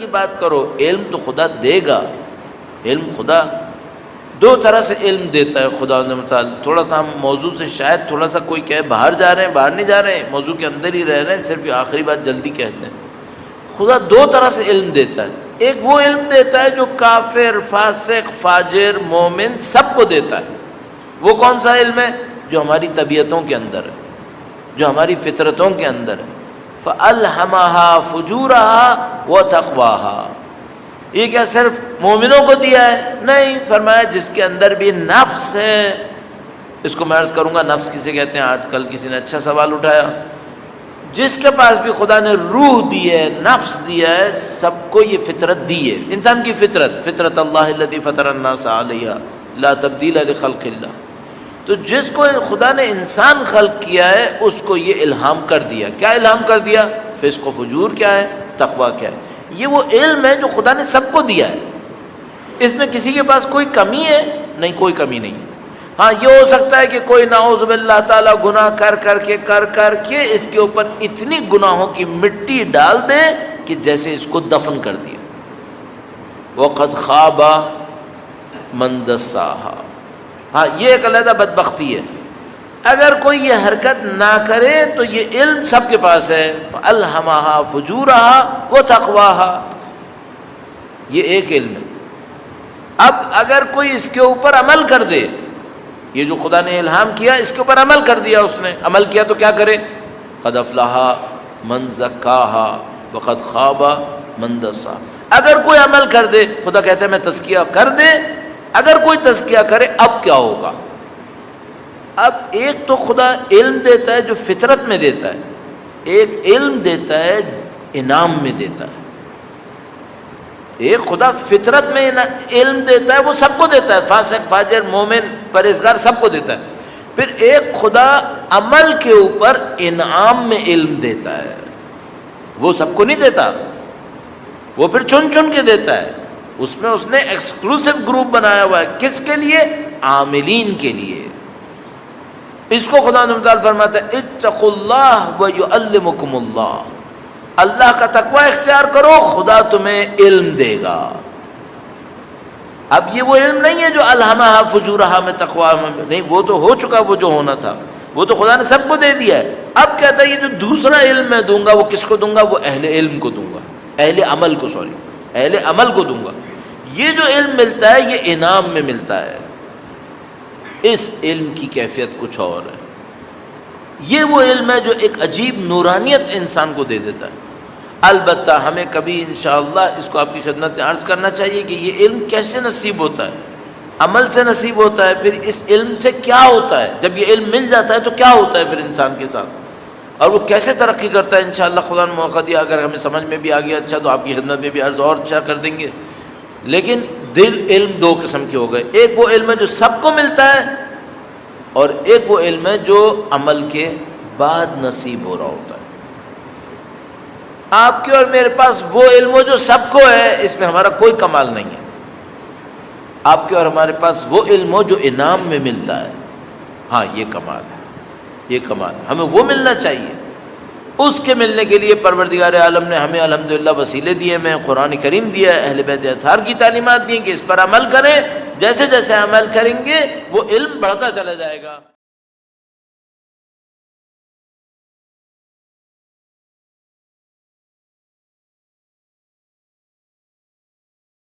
کی بات کرو، علم تو خدا دے گا. علم خدا دو طرح سے علم دیتا ہے خدا نے متعال. تھوڑا سا ہم موضوع سے شاید تھوڑا سا کوئی کہے باہر جا رہے ہیں، باہر نہیں جا رہے ہیں، موضوع کے اندر ہی رہ رہے ہیں، صرف آخری بات جلدی کہتے ہیں. خدا دو طرح سے علم دیتا ہے. ایک وہ علم دیتا ہے جو کافر، فاسق، فاجر، مومن سب کو دیتا ہے. وہ کون سا علم ہے؟ جو ہماری طبیعتوں کے اندر ہے، جو ہماری فطرتوں کے اندر ہے. فَأَلْهَمَهَا فُجُورَهَا وَتَقْوَاهَا. یہ کیا صرف مومنوں کو دیا ہے؟ نہیں، فرمایا جس کے اندر بھی نفس ہے. اس کو میں عرض کروں گا نفس کسے کہتے ہیں. آج کل کسی نے اچھا سوال اٹھایا. جس کے پاس بھی خدا نے روح دی ہے، نفس دیا ہے، سب کو یہ فطرت دی ہے. انسان کی فطرت اللہ الذی فطر الناس علیہا لا تبدیل لخلق اللہ. تو جس کو خدا نے انسان خلق کیا ہے اس کو یہ الہام کر دیا. کیا الہام کر دیا؟ فسق و فجور کیا ہے، تقویٰ کیا ہے. یہ وہ علم ہے جو خدا نے سب کو دیا ہے. اس میں کسی کے پاس کوئی کمی ہے؟ نہیں، کوئی کمی نہیں. ہاں یہ ہو سکتا ہے کہ کوئی نعوذ باللہ تعالیٰ گناہ کر کے اس کے اوپر اتنی گناہوں کی مٹی ڈال دے کہ جیسے اس کو دفن کر دیا. وَقَدْ خَابَ مَنْ دَسَّاهَا. ہاں یہ ایک علیحدہ بدبختی ہے. اگر کوئی یہ حرکت نہ کرے تو یہ علم سب کے پاس ہے. فَأَلْهَمَهَا فُجُورَهَا وَتَقْوَاهَا. یہ ایک علم ہے. اب اگر کوئی اس کے اوپر عمل کر دے، یہ جو خدا نے الہام کیا اس کے اوپر عمل کر دیا، اس نے عمل کیا تو کیا کرے؟ قَدْ أَفْلَحَ مَنْ زَكَّاهَا وَقَدْ خَابَ مَنْ دَسَّاهَا. اگر کوئی عمل کر دے، خدا کہتا ہے میں تزکیہ کر دے، اگر کوئی تزکیہ کرے اب کیا ہوگا؟ اب ایک تو خدا علم دیتا ہے جو فطرت میں دیتا ہے، ایک علم دیتا ہے انعام میں دیتا ہے. ایک خدا فطرت میں علم دیتا ہے، وہ سب کو دیتا ہے، فاسق، فاجر، مومن، پرہیزگار سب کو دیتا ہے. پھر ایک خدا عمل کے اوپر انعام میں علم دیتا ہے، وہ سب کو نہیں دیتا، وہ پھر چن چن کے دیتا ہے. اس میں اس نے ایکسکلوسیو گروپ بنایا ہوا ہے. کس کے لیے؟ عاملین کے لیے. اس کو خدا تعالیٰ فرماتا ہے اتقوا اللہ ویعلمکم اللہ. اللہ کا تقوی اختیار کرو، خدا تمہیں علم دے گا. اب یہ وہ علم نہیں ہے جو الہمہا فجورہا میں تقوی میں نہیں، وہ تو ہو چکا، وہ جو ہونا تھا وہ تو خدا نے سب کو دے دیا ہے. اب کہتا ہے یہ جو دوسرا علم میں دوں گا وہ کس کو دوں گا؟ وہ اہل علم کو دوں گا، اہل عمل کو دوں گا. یہ جو علم ملتا ہے یہ انعام میں ملتا ہے. اس علم کی کیفیت کچھ اور ہے. یہ وہ علم ہے جو ایک عجیب نورانیت انسان کو دے دیتا ہے. البتہ ہمیں کبھی انشاءاللہ اس کو آپ کی خدمت میں عرض کرنا چاہیے کہ یہ علم کیسے نصیب ہوتا ہے. عمل سے نصیب ہوتا ہے. پھر اس علم سے کیا ہوتا ہے؟ جب یہ علم مل جاتا ہے تو کیا ہوتا ہے پھر انسان کے ساتھ، اور وہ کیسے ترقی کرتا ہے؟ انشاءاللہ خدا نے موقع دیا، اگر ہمیں سمجھ میں بھی آ گیا اچھا، تو آپ کی خدمت میں بھی عرض اور اچھا کر دیں گے. لیکن علم دو قسم کے ہو گئے. ایک وہ علم ہے جو سب کو ملتا ہے، اور ایک وہ علم ہے جو عمل کے بعد نصیب ہو رہا ہوتا ہے. آپ کے اور میرے پاس وہ علم ہو جو سب کو ہے، اس میں ہمارا کوئی کمال نہیں ہے. آپ کے اور ہمارے پاس وہ علم ہو جو انعام میں ملتا ہے، ہاں یہ کمال ہے، یہ کمال ہے. ہمیں وہ ملنا چاہیے. اس کے ملنے کے لیے پروردگار عالم نے ہمیں الحمدللہ وسیلے دیے میں قرآن کریم دیا ہے، اہل بیت اطہار کی تعلیمات دی کہ اس پر عمل کریں. جیسے جیسے عمل کریں گے وہ علم بڑھتا چلا جائے گا.